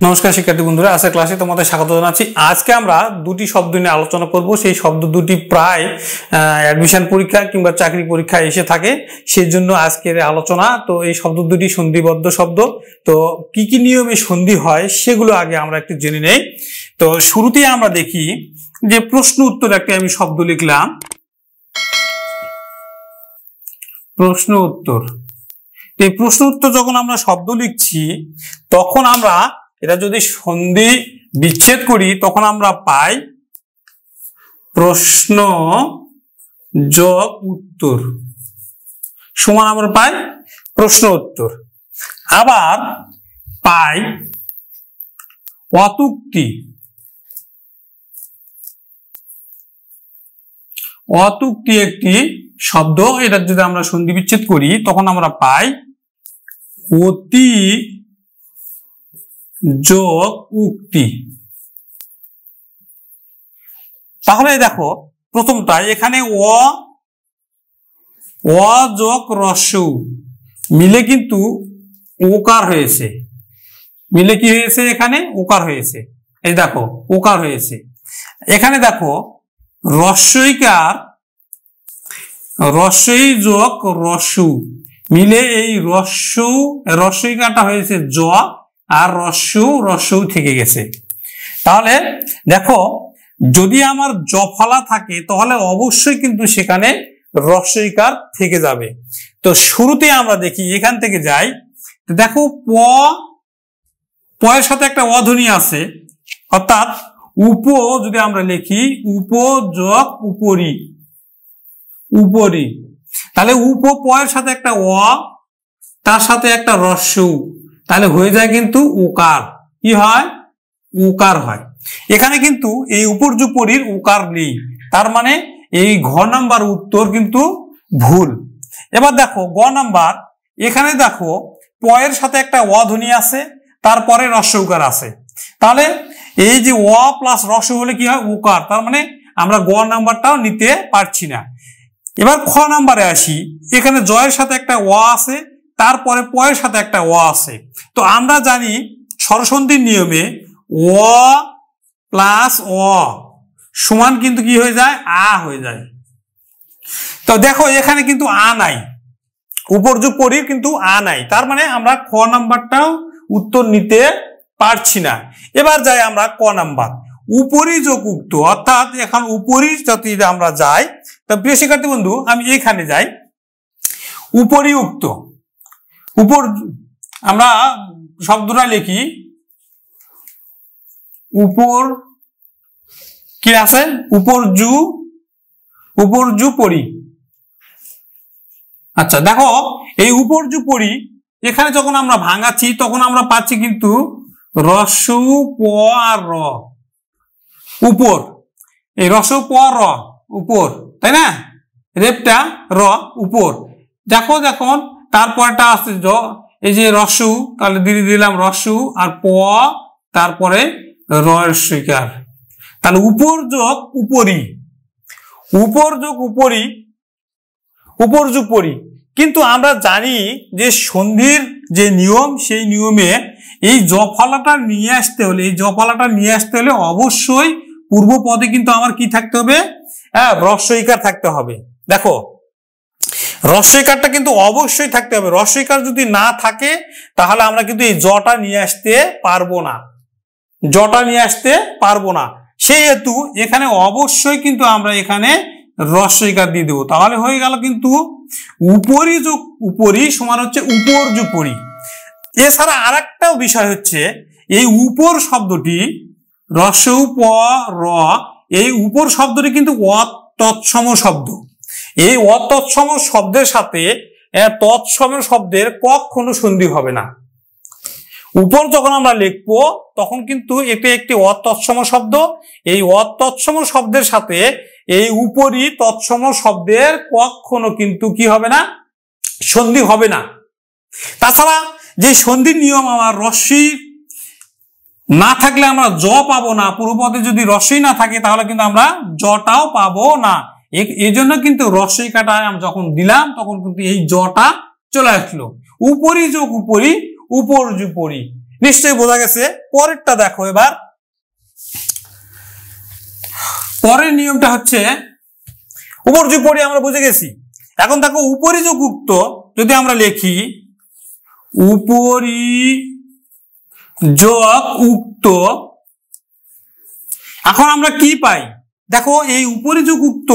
নমস্কার শিক্ষার্থী বন্ধুরা, আজকের ক্লাসে তোমাদের স্বাগত জানাচ্ছি। আজকে আমরা দুটি শব্দ নিয়ে আলোচনা করব। সেই শব্দ দুটি প্রায় অ্যাডমিশন পরীক্ষা কিংবা চাকরি পরীক্ষা এসে থাকে, সেই জন্য আজকের আলোচনা। তো এই শব্দ দুটি সন্ধিবদ্ধ শব্দ। তো কি কি নিয়মে সন্ধি হয় সেগুলো আগে আমরা একটু জেনে নেই। তো শুরুতেই আমরা দেখি যে প্রশ্ন উত্তর একটা আমি শব্দ লিখলাম, প্রশ্ন উত্তর। এই প্রশ্ন উত্তর যখন আমরা শব্দ লিখছি তখন আমরা এটা যদি সন্ধি বিচ্ছেদ করি তখন আমরা পাই প্রশ্ন যোগ উত্তর সমান আমরা পাই প্রশ্ন উত্তর। আবার পাই অতুক্তি, অতুক্তি একটি শব্দ। এটা যদি আমরা সন্ধি বিচ্ছেদ করি তখন আমরা পাই অতি যোগ উক্তি। তাহলে দেখো প্রথমটা এখানে অ যোগ রস্যউ মিলে কিন্তু ওকার হয়েছে, মিলে কি হয়েছে? এখানে ওকার হয়েছে। এই দেখো ওকার হয়েছে। এখানে দেখো রস্যইকার, রস্যই যোগ রস্যু মিলে এই রস্যইকারটা হয়েছে জ, আর রস্যউ থেকে গেছে। তাহলে দেখো যদি আমার জফলা থাকে তাহলে অবশ্যই কিন্তু সেখানে রস্যইকার থেকে যাবে। তো শুরুতে আমরা দেখি এখান থেকে যাই। দেখো প এর সাথে একটা অধ্বনি আছে, অর্থাৎ উপ যদি আমরা লিখি উপ যোগ উপরি, উপরি, তাহলে উপ প এর সাথে একটা অ, তার সাথে একটা রস্যউ, তাহলে হয়ে যায় কিন্তু উকার। কি হয়? উকার হয়। এখানে কিন্তু এই উপর্যুপরির উকার নেই, তার মানে এই ঘ নাম্বার উত্তর কিন্তু ভুল। এবার দেখো গ নাম্বার, এখানে দেখো প এর সাথে একটা অ ধ্বনি আছে, তারপরে রস্য উকার আছে। তাহলে এই যে অ প্লাস রস্য হলে কি হয়? উকার। তার মানে আমরা গ নাম্বারটাও নিতে পারছি না। এবার খ নাম্বারে আসি। এখানে জয়ের সাথে একটা অ আছে, তারপরে প এর সাথে একটা অ আছে। তো আমরা জানি স্বরসন্ধির নিয়মে অ প্লাস অ সমান কিন্তু কি হয়ে যায়? আ হয়ে যায়। তো দেখো এখানে কিন্তু আ নাই, উপর্যুপ পরির কিন্তু আ নাই, তার মানে আমরা খ নাম্বারটাও উত্তর নিতে পারছি না। এবার যাই আমরা ক নাম্বার, উপরি যোগ উক্ত, অর্থাৎ এখন উপরি যদি আমরা যাই, তো প্রিয় শিক্ষার্থী বন্ধু আমি এখানে যাই উপরি উক্ত। উপর আমরা শব্দটা লিখি উপর, কি আছে? উপর্যু পরি। আচ্ছা দেখো এই উপর্যু পরি এখানে যখন আমরা ভাঙাচ্ছি তখন আমরা পাচ্ছি কিন্তু রস্যু প আর র, উপর। এই রস্যু প র উপর, তাই না? রেপটা র উপর। দেখো যখন তারপরটা আসছে এই যে রস্যু, তাহলে দিয়ে দিলাম রস্যু আর প, তারপরে রস্যইকার। তাহলে উপর যোগ উপরি, উপর যোগ উপরি, উপর্যু পরি। কিন্তু আমরা জানি যে সন্ধির যে নিয়ম, সেই নিয়মে এই জফলাটা নিয়ে আসতে হলে, এই জফলাটা নিয়ে আসতে হলে অবশ্যই পূর্ব পদে কিন্তু আমার কি থাকতে হবে? হ্যাঁ, রস্যইকার থাকতে হবে। দেখো রস্যইকারটা কিন্তু অবশ্যই থাকতে হবে। রস্যইকার যদি না থাকে তাহলে আমরা কিন্তু এই জটা নিয়ে আসতে পারবো না, জটা নিয়ে আসতে পারবো না। সেই হেতু এখানে অবশ্যই কিন্তু আমরা এখানে রস্যইকার দিয়ে দেবো। তাহলে হয়ে গেল কিন্তু উপরি যোগ উপরি সমান হচ্ছে উপর্যুপরি। এছাড়া আর একটাও বিষয় হচ্ছে এই উপর শব্দটি রস্যউ প র, এই উপর শব্দটি কিন্তু অতৎসম শব্দ। এই অতৎসম শব্দের সাথে তৎসম শব্দের কখনো সন্ধি হবে না। উপর যখন আমরা লিখবো তখন কিন্তু এটি একটি অতৎসম শব্দ। এই অতৎসম শব্দের সাথে এই উপরি তৎসম শব্দের কখনো কিন্তু কি হবে না? সন্ধি হবে না। তাছাড়া যে সন্ধির নিয়ম, আমার রস্যই না থাকলে আমরা জ পাবো না। পূর্বপদে যদি রস্যই না থাকে তাহলে কিন্তু আমরা জটাও পাবো না। এই জন্য কিন্তু রস্যইকাটা যখন দিলাম তখন কিন্তু এই জটা চলে আসলো। উপরি যোগ উপরি, উপর্যুপরি। নিশ্চয়ই বোঝা গেছে। পরেরটা দেখো, এবার পরের নিয়মটা হচ্ছে উপর্যু পরি আমরা বুঝে গেছি। এখন দেখো উপরি যোগ উক্ত যদি আমরা লিখি, উপরি যোগ উক্ত, এখন আমরা কি পাই দেখো, এই উপরি যোগ উক্ত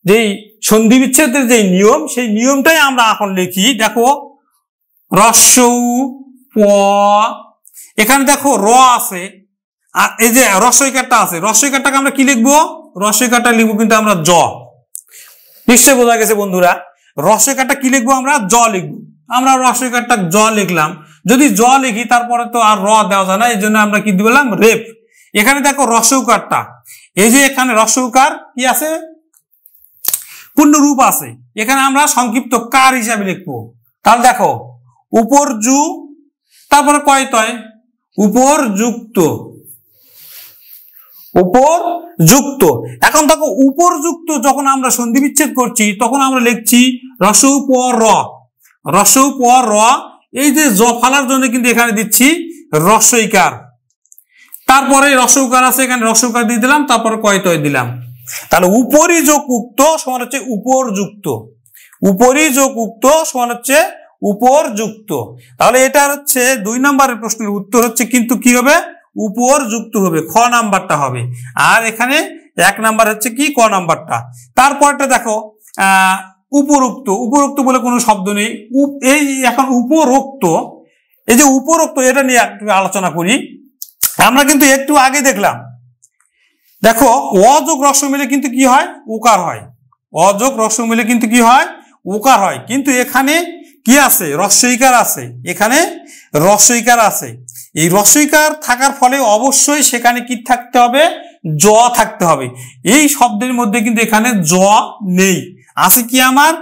যেই সন্ধি বিচ্ছেদের যে নিয়ম, সেই নিয়মটাই আমরা এখন লিখি। দেখো রস্যউ প, এখানে দেখো র আছে, আর এই যে রস্যইকারটা আছে, রস্যইকারটাকে আমরা কি লিখবো, রস্যইকারটা লিখবো কিন্তু আমরা জ। নিশ্চয়ই বোঝা গেছে বন্ধুরা, রস্যইকারটা কি লিখবো, আমরা জ লিখবো। আমরা রস্যইকারটা জ লিখলাম। যদি জ লিখি তারপরে তো আর র দেওয়া যায় না, এই জন্য আমরা কি দিলাম রেপ। এখানে দেখো রস্যউকারটা, এই যে এখানে রস্যউকার কি আছে, পূর্ণরূপ আছে, এখানে আমরা সংক্ষিপ্ত কার হিসাবে লিখবো। তাহলে দেখো উপর্যু, তারপরে কয় তয়, উপরযুক্ত, উপরযুক্ত। এখন দেখো উপরযুক্ত যখন আমরা সন্ধি বিচ্ছেদ করছি তখন আমরা লিখছি রস্যউ প র, রস্যউ প র। এই যে জ ফালার জন্য কিন্তু এখানে দিচ্ছি রস্যইকার, তারপরে রস্যউকার আছে, এখানে রস্যউকার দিয়ে দিলাম, তারপরে কয় তয় দিলাম। তাহলে উপরি যোগ উক্ত সমান হচ্ছে উপরযুক্ত, উপরি যোগ উক্ত সমান হচ্ছে উপরযুক্ত। তাহলে এটা হচ্ছে 2 নম্বরের প্রশ্নের উত্তর হচ্ছে কিন্তু কি হবে, উপরযুক্ত হবে, খ নাম্বারটা হবে। আর এখানে 1 নাম্বার হচ্ছে কি, ক নাম্বারটা। তারপরটা দেখো উপরোক্ত, উপরোক্ত বলে কোনো শব্দ নেই। এই এখন উপরোক্ত, এই যে উপরোক্ত, এটা নিয়ে একটু আলোচনা করি। আমরা কিন্তু একটু আগে দেখলাম, দেখো অযোগ রস্য মিলে কিন্তু কি হয়, উকার হয়। অযোগ রস্য মিলে কিন্তু কি হয়, উকার হয়। কিন্তু এখানে কি আছে, রস্যইকার আছে, এখানে রস্যইকার আছে। এই রস্যইকার থাকার ফলে অবশ্যই সেখানে কি থাকতে হবে, জ থাকতে হবে। এই শব্দের মধ্যে কিন্তু এখানে জ নেই, আছে কি আমার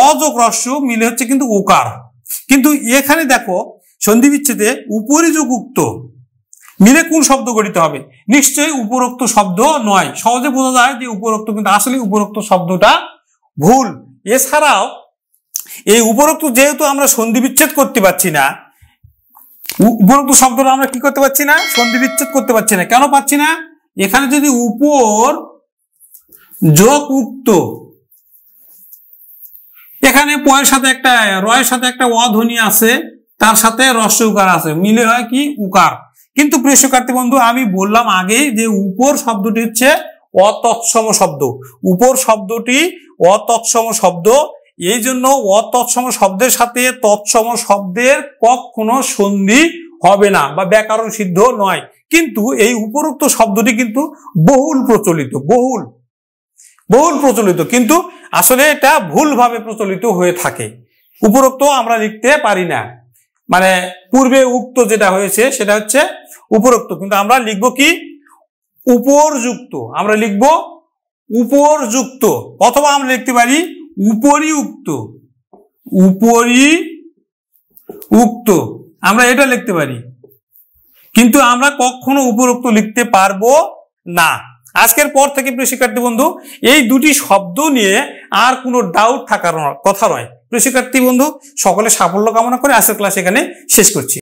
অযোগ রস্য মিলে হচ্ছে কিন্তু উকার। কিন্তু এখানে দেখো সন্ধি বিচ্ছেদে উপরি যোগ উক্ত মিলে কোন শব্দ গঠিত হবে, নিশ্চয়ই উপরোক্ত শব্দ নয়। সহজে বোঝা যায় যে উপরোক্ত, কিন্তু আসলে উপরোক্ত শব্দটা ভুল। এছাড়াও এই উপরোক্ত যেহেতু আমরা সন্ধি বিচ্ছেদ করতে পারছি না, উপরোক্ত শব্দটা আমরা কি করতে পারছি না, সন্ধি বিচ্ছেদ করতে পারছি না। কেন পাচ্ছি না, এখানে যদি উপর যোগ উক্ত, এখানে পয়ের সাথে একটা রয়ের সাথে একটা অ ধ্বনি আছে, তার সাথে রস্য উকার আছে, মিলে হয় কি উকার। কিন্তু প্রিয় শিক্ষার্থী বন্ধু, আমি বললাম আগেই যে উপর শব্দটি হচ্ছে অতৎসম শব্দ, উপর শব্দটি অতৎসম শব্দ। এই জন্য অতৎসম শব্দের সাথে তৎসম শব্দের কখনো সন্ধি হবে না বা ব্যাকরণ সিদ্ধ নয়। কিন্তু এই উপরোক্ত শব্দটি কিন্তু বহুল প্রচলিত, বহুল প্রচলিত, কিন্তু আসলে এটা ভুলভাবে প্রচলিত হয়ে থাকে। উপরোক্ত আমরা লিখতে পারি না, মানে পূর্বে উক্ত যেটা হয়েছে সেটা হচ্ছে উপরোক্ত, কিন্তু আমরা লিখবো কি উপরযুক্ত, আমরা লিখবো উপরযুক্ত, অথবা আমরা লিখতে পারি উপরি উক্ত, উপরি উক্ত, আমরা এটা লিখতে পারি। কিন্তু আমরা কখনো উপরোক্ত লিখতে পারবো না। আজকের পর থেকে প্রিয় শিক্ষার্থী বন্ধু, এই দুটি শব্দ নিয়ে আর কোনো ডাউট থাকার কথা নয়। প্রিয় শিক্ষার্থী বন্ধু, সকলে সাফল্য কামনা করে আজকের ক্লাস এখানে শেষ করছি।